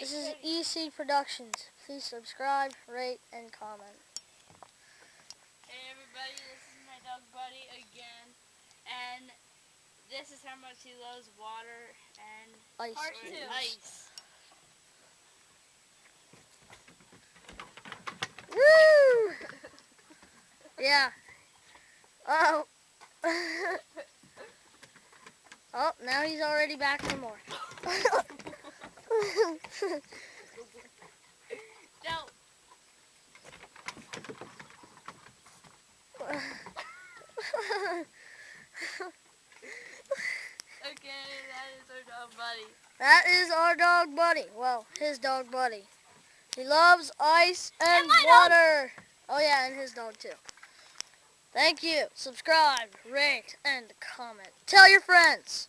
This is EC Productions. Please subscribe, rate, and comment. Hey everybody, this is my dog Buddy again, and this is how much he loves water and ice. Woo! Yeah. Oh. Oh, now he's already back for more. No. Okay, that is our dog Buddy. That is our dog Buddy. Well, his dog Buddy. He loves ice and water. Oh yeah, and his dog too. Thank you. Subscribe, rate, and comment. Tell your friends.